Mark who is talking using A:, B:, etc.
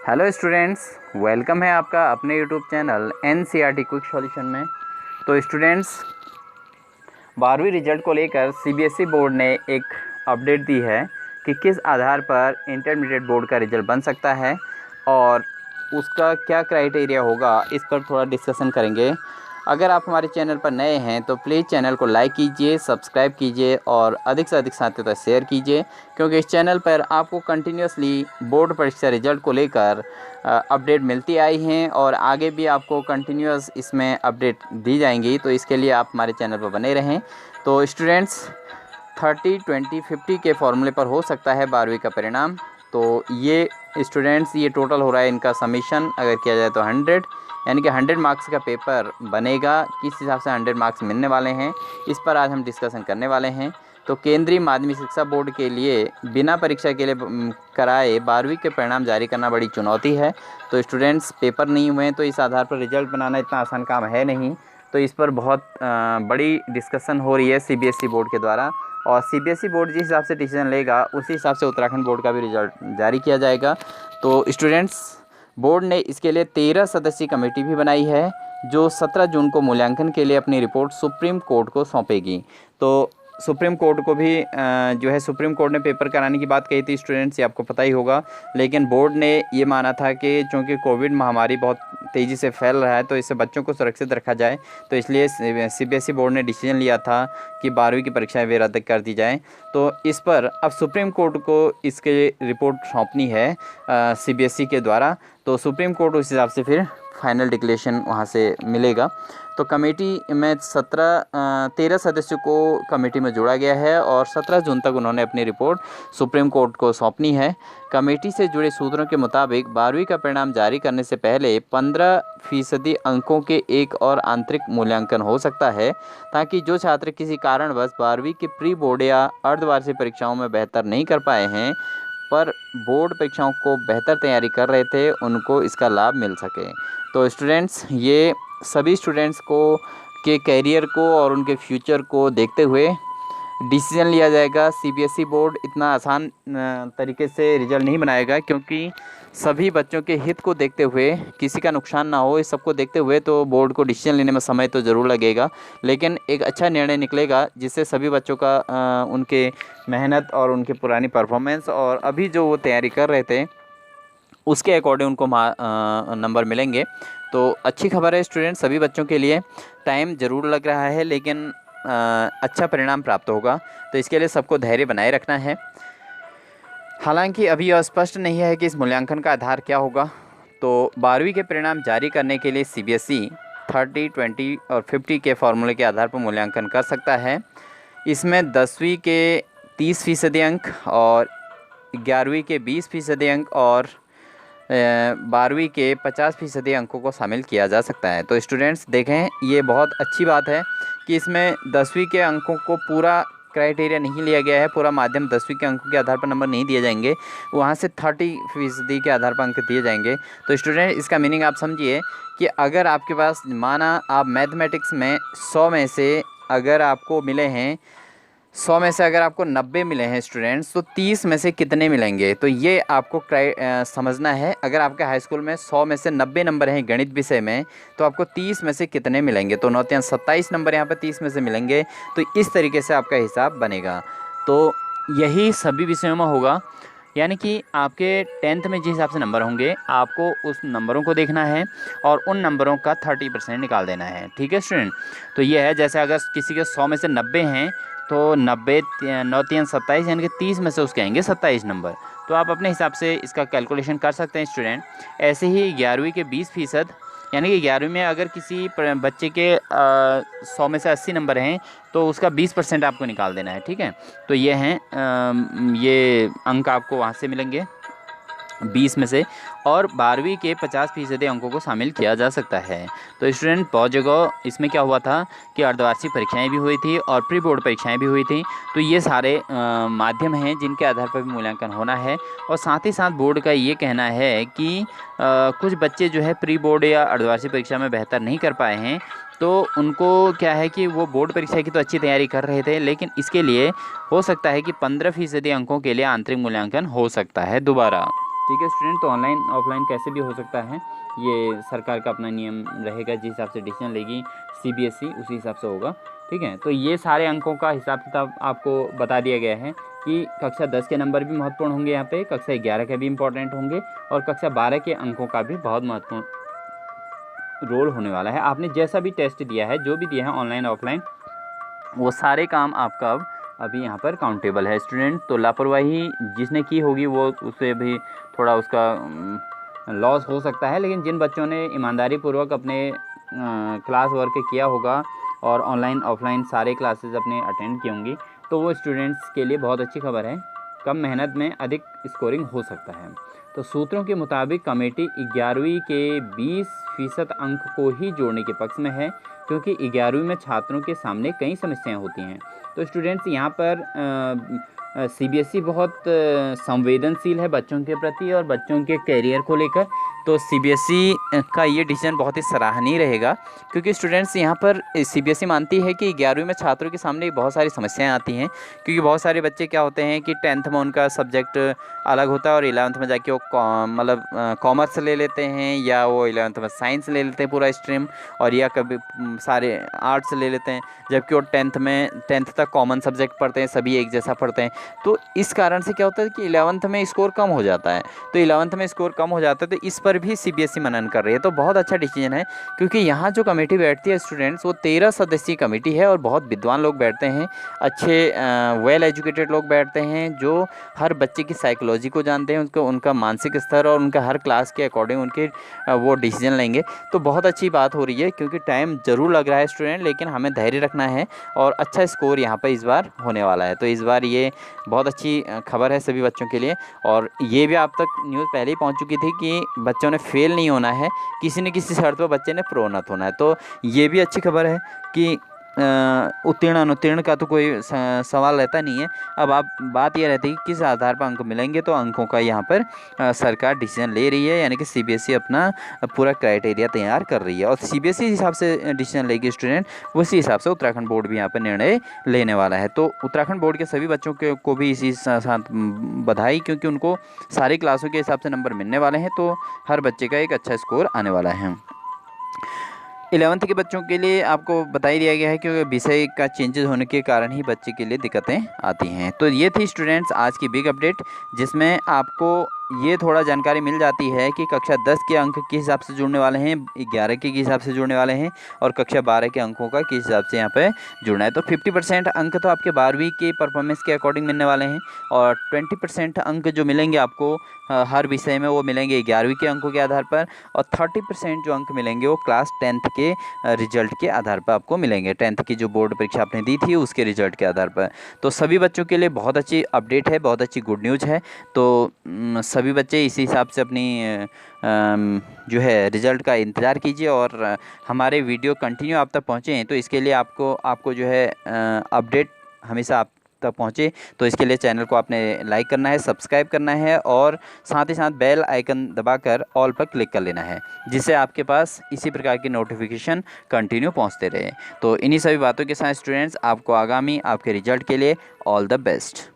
A: Hello students, welcome है आपका अपने YouTube channel NCERT quick solution में। तो स्टूडेंट्स, 12वीं रिजल्ट को लेकर सीबीएसई बोर्ड ने एक अपडेट दी है कि किस आधार पर इंटरमीडिएट बोर्ड का रिजल्ट बन सकता है और उसका क्या क्राइटेरिया होगा, इस पर थोड़ा डिस्कशन करेंगे। अगर आप हमारे चैनल पर नए हैं तो प्लीज़ चैनल को लाइक कीजिए, सब्सक्राइब कीजिए और अधिक से अधिक साथियों तक शेयर कीजिए, क्योंकि इस चैनल पर आपको कंटिन्यूसली बोर्ड परीक्षा रिजल्ट को लेकर अपडेट मिलती आई हैं और आगे भी आपको कंटिन्यूस इसमें अपडेट दी जाएंगी। तो इसके लिए आप हमारे चैनल पर बने रहें। तो स्टूडेंट्स, 30, 20, 50 के फॉर्मूले पर हो सकता है 12वीं का परिणाम। तो ये स्टूडेंट्स, ये टोटल हो रहा है इनका समीशन अगर किया जाए तो 100, यानी कि 100 मार्क्स का पेपर बनेगा। किस हिसाब से 100 मार्क्स मिलने वाले हैं, इस पर आज हम डिस्कशन करने वाले हैं। तो केंद्रीय माध्यमिक शिक्षा बोर्ड के लिए बिना परीक्षा के लिए कराए 12वीं के परिणाम जारी करना बड़ी चुनौती है। तो स्टूडेंट्स, पेपर नहीं हुए हैं तो इस आधार पर रिजल्ट बनाना इतना आसान काम है नहीं। तो इस पर बहुत बड़ी डिस्कशन हो रही है सीबीएसई बोर्ड के द्वारा, और सीबीएसई बोर्ड जिस हिसाब से डिसीजन लेगा उसी हिसाब से उत्तराखंड बोर्ड का भी रिजल्ट जारी किया जाएगा। तो स्टूडेंट्स, बोर्ड ने इसके लिए 13 सदस्यीय कमेटी भी बनाई है, जो 17 जून को मूल्यांकन के लिए अपनी रिपोर्ट सुप्रीम कोर्ट को सौंपेगी। तो सुप्रीम कोर्ट को भी जो है, सुप्रीम कोर्ट ने पेपर कराने की बात कही थी स्टूडेंट्स, ये आपको पता ही होगा। लेकिन बोर्ड ने ये माना था कि चूँकि कोविड महामारी बहुत तेज़ी से फैल रहा है तो इससे बच्चों को सुरक्षित रखा जाए, तो इसलिए सीबीएसई बोर्ड ने डिसीजन लिया था कि 12वीं की परीक्षाएं वे रद्द कर दी जाएं। तो इस पर अब सुप्रीम कोर्ट को इसके रिपोर्ट सौंपनी है सीबीएसई के द्वारा। तो सुप्रीम कोर्ट उस हिसाब से फिर फाइनल डिक्लेरेशन वहाँ से मिलेगा। तो कमेटी में 13 सदस्यों को कमेटी में जोड़ा गया है और 17 जून तक उन्होंने अपनी रिपोर्ट सुप्रीम कोर्ट को सौंपनी है। कमेटी से जुड़े सूत्रों के मुताबिक 12वीं का परिणाम जारी करने से पहले 15% अंकों के एक और आंतरिक मूल्यांकन हो सकता है, ताकि जो छात्र किसी कारणवश 12वीं के प्री बोर्ड या अर्धवार्षिक परीक्षाओं में बेहतर नहीं कर पाए हैं पर बोर्ड परीक्षाओं को बेहतर तैयारी कर रहे थे, उनको इसका लाभ मिल सके। तो स्टूडेंट्स, ये सभी स्टूडेंट्स को के करियर को और उनके फ्यूचर को देखते हुए डिसीजन लिया जाएगा। सीबीएसई बोर्ड इतना आसान तरीके से रिजल्ट नहीं बनाएगा, क्योंकि सभी बच्चों के हित को देखते हुए, किसी का नुकसान ना हो, इस सबको देखते हुए तो बोर्ड को डिसीजन लेने में समय तो ज़रूर लगेगा, लेकिन एक अच्छा निर्णय निकलेगा जिससे सभी बच्चों का उनके मेहनत और उनकी पुरानी परफॉर्मेंस और अभी जो वो तैयारी कर रहे थे उसके अकॉर्डिंग उनको नंबर मिलेंगे। तो अच्छी खबर है स्टूडेंट, सभी बच्चों के लिए टाइम ज़रूर लग रहा है लेकिन अच्छा परिणाम प्राप्त होगा। तो इसके लिए सबको धैर्य बनाए रखना है। हालांकि अभी यह स्पष्ट नहीं है कि इस मूल्यांकन का आधार क्या होगा। तो 12वीं के परिणाम जारी करने के लिए सीबीएसई 30, 20 और 50 के फॉर्मूले के आधार पर मूल्यांकन कर सकता है। इसमें 10वीं के 30% अंक और 11वीं के 20% अंक और 12वीं के 50% अंकों को शामिल किया जा सकता है। तो स्टूडेंट्स देखें, ये बहुत अच्छी बात है कि इसमें 10वीं के अंकों को पूरा क्राइटेरिया नहीं लिया गया है, पूरा माध्यम 10वीं के अंकों के आधार पर नंबर नहीं दिए जाएंगे, वहाँ से 30% के आधार पर अंक दिए जाएंगे। तो स्टूडेंट, इसका मीनिंग आप समझिए कि अगर आपके पास, माना आप मैथमेटिक्स में 100 में से अगर आपको मिले हैं 100 में से अगर आपको 90 मिले हैं स्टूडेंट्स, तो 30 में से कितने मिलेंगे, तो ये आपको समझना है। अगर आपके हाई स्कूल में 100 में से 90 नंबर हैं गणित विषय में, तो आपको 30 में से कितने मिलेंगे, तो 9 × 27 नंबर यहाँ पर 30 में से मिलेंगे। तो इस तरीके से आपका हिसाब बनेगा। तो यही सभी विषयों में होगा, यानी कि आपके 10th में जिस हिसाब से नंबर होंगे आपको उस नंबरों को देखना है और उन नंबरों का 30% निकाल देना है। ठीक है स्टूडेंट। तो ये है, जैसे अगर किसी के 100 में से 90 हैं तो 90 9 × 27 यानी कि 30 में से उसके आएंगे 27 नंबर। तो आप अपने हिसाब से इसका कैलकुलेशन कर सकते हैं स्टूडेंट। ऐसे ही 11वीं के 20%, यानी कि 11वीं में अगर किसी बच्चे के 100 में से 80 नंबर हैं तो उसका 20% आपको निकाल देना है। ठीक है। तो ये हैं ये अंक आपको वहाँ से मिलेंगे 20 में से, और 12वीं के 50% अंकों को शामिल किया जा सकता है। तो स्टूडेंट, बहुत जगह इसमें क्या हुआ था कि अर्धवार्षिक परीक्षाएं भी हुई थी और प्री बोर्ड परीक्षाएं भी हुई थी। तो ये सारे माध्यम हैं जिनके आधार पर भी मूल्यांकन होना है। और साथ ही साथ बोर्ड का ये कहना है कि कुछ बच्चे जो है प्री बोर्ड या अर्धवार्षिक परीक्षा में बेहतर नहीं कर पाए हैं, तो उनको क्या है कि वो बोर्ड परीक्षा की तो अच्छी तैयारी कर रहे थे, लेकिन इसके लिए हो सकता है कि 15% अंकों के लिए आंतरिक मूल्यांकन हो सकता है दोबारा। ठीक है स्टूडेंट। तो ऑनलाइन ऑफलाइन कैसे भी हो सकता है, ये सरकार का अपना नियम रहेगा, जिस हिसाब से डिसीजन लेगी CBSE उसी हिसाब से होगा। ठीक है, तो ये सारे अंकों का हिसाब किताब आपको बता दिया गया है कि कक्षा 10 के नंबर भी महत्वपूर्ण होंगे यहाँ पे, कक्षा 11 के भी इम्पोर्टेंट होंगे और कक्षा 12 के अंकों का भी बहुत महत्वपूर्ण रोल होने वाला है। आपने जैसा भी टेस्ट दिया है, जो भी दिया है ऑनलाइन ऑफलाइन, वो सारे काम आपका अब अभी यहाँ पर काउंटेबल है स्टूडेंट। तो लापरवाही जिसने की होगी वो उसे भी थोड़ा उसका लॉस हो सकता है, लेकिन जिन बच्चों ने ईमानदारी पूर्वक अपने क्लास वर्क किया होगा और ऑनलाइन ऑफलाइन सारे क्लासेस अपने अटेंड की होंगी, तो वो स्टूडेंट्स के लिए बहुत अच्छी खबर है। कम मेहनत में अधिक स्कोरिंग हो सकता है। तो सूत्रों के मुताबिक कमेटी 11वीं के 20% अंक को ही जोड़ने के पक्ष में है, क्योंकि 11वीं में छात्रों के सामने कई समस्याएं होती हैं। तो स्टूडेंट्स यहाँ पर CBSE बहुत संवेदनशील है बच्चों के प्रति और बच्चों के करियर को लेकर। तो CBSE का ये डिसीजन बहुत ही सराहनीय रहेगा, क्योंकि स्टूडेंट्स यहाँ पर CBSE मानती है कि 11वीं में छात्रों के सामने बहुत सारी समस्याएं आती हैं, क्योंकि बहुत सारे बच्चे क्या होते हैं कि 10th में उनका सब्जेक्ट अलग होता है और 11th में जाके वो मतलब कॉमर्स ले लेते हैं, या वो 11th में साइंस ले लेते हैं पूरा स्ट्रीम, और या कभी सारे आर्ट्स ले लेते हैं, जबकि वो 10th तक कॉमन सब्जेक्ट पढ़ते हैं, सभी एक जैसा पढ़ते हैं। तो इस कारण से क्या होता है कि 11th में स्कोर कम हो जाता है। तो 11th में स्कोर कम हो जाता है, तो इस पर भी CBSE मनन कर रही है। तो बहुत अच्छा डिसीजन है, क्योंकि यहाँ जो कमेटी बैठती है स्टूडेंट्स, वो 13 सदस्यीय कमेटी है और बहुत विद्वान लोग बैठते हैं, अच्छे वेल एजुकेटेड लोग बैठते हैं, जो हर बच्चे की साइकोलॉजी को जानते हैं, उनका मानसिक स्तर और उनका हर क्लास के अकॉर्डिंग उनके वो डिसीजन लेंगे। तो बहुत अच्छी बात हो रही है, क्योंकि टाइम ज़रूर लग रहा है स्टूडेंट, लेकिन हमें धैर्य रखना है और अच्छा स्कोर यहाँ पर इस बार होने वाला है। तो इस बार ये बहुत अच्छी खबर है सभी बच्चों के लिए। और ये भी आप तक न्यूज़ पहले ही पहुंच चुकी थी कि बच्चों ने फेल नहीं होना है, किसी न किसी शर्त पर बच्चे ने प्रोन्नत होना है। तो ये भी अच्छी खबर है कि उत्तीर्ण अनुत्तीर्ण का तो कोई सवाल रहता नहीं है। अब आप बात ये रहती है कि किस आधार पर अंक मिलेंगे, तो अंकों का यहाँ पर सरकार डिसीजन ले रही है, यानी कि CBSE अपना पूरा क्राइटेरिया तैयार कर रही है और CBSE हिसाब से डिसीजन लेगी स्टूडेंट, उसी हिसाब से उत्तराखंड बोर्ड भी यहाँ पर निर्णय लेने वाला है। तो उत्तराखंड बोर्ड के सभी बच्चों को भी इसी साथ बधाई, क्योंकि उनको सारी क्लासों के हिसाब से नंबर मिलने वाले हैं, तो हर बच्चे का एक अच्छा स्कोर आने वाला है। 11th के बच्चों के लिए आपको बता ही दिया गया है, क्योंकि विषय का चेंजेस होने के कारण ही बच्चे के लिए दिक्कतें आती हैं। तो ये थी स्टूडेंट्स आज की बिग अपडेट, जिसमें आपको ये थोड़ा जानकारी मिल जाती है कि कक्षा 10 के अंक किस हिसाब से जुड़ने वाले हैं, 11 के हिसाब से जुड़ने वाले हैं और कक्षा 12 के अंकों का किस हिसाब से यहाँ पे जुड़ना है। तो 50% अंक तो आपके 12वीं के परफॉर्मेंस के अकॉर्डिंग मिलने वाले हैं और 20% अंक जो मिलेंगे आपको हर विषय में, वो मिलेंगे 11वीं के अंकों के आधार पर, और 30% जो अंक मिलेंगे वो क्लास 10th के रिजल्ट के आधार पर आपको मिलेंगे। 10th की जो बोर्ड परीक्षा आपने दी थी उसके रिजल्ट के आधार पर। तो सभी बच्चों के लिए बहुत अच्छी अपडेट है, बहुत अच्छी गुड न्यूज़ है। तो सभी बच्चे इसी हिसाब से अपनी जो है रिज़ल्ट का इंतज़ार कीजिए और हमारे वीडियो कंटिन्यू आप तक पहुँचें, तो इसके लिए आपको जो है अपडेट हमेशा आप तक पहुँचे, तो इसके लिए चैनल को आपने लाइक करना है, सब्सक्राइब करना है और साथ ही साथ बेल आइकन दबाकर ऑल पर क्लिक कर लेना है, जिससे आपके पास इसी प्रकार की नोटिफिकेशन कंटिन्यू पहुँचते रहे। तो इन्हीं सभी बातों के साथ स्टूडेंट्स, आपको आगामी आपके रिजल्ट के लिए ऑल द बेस्ट।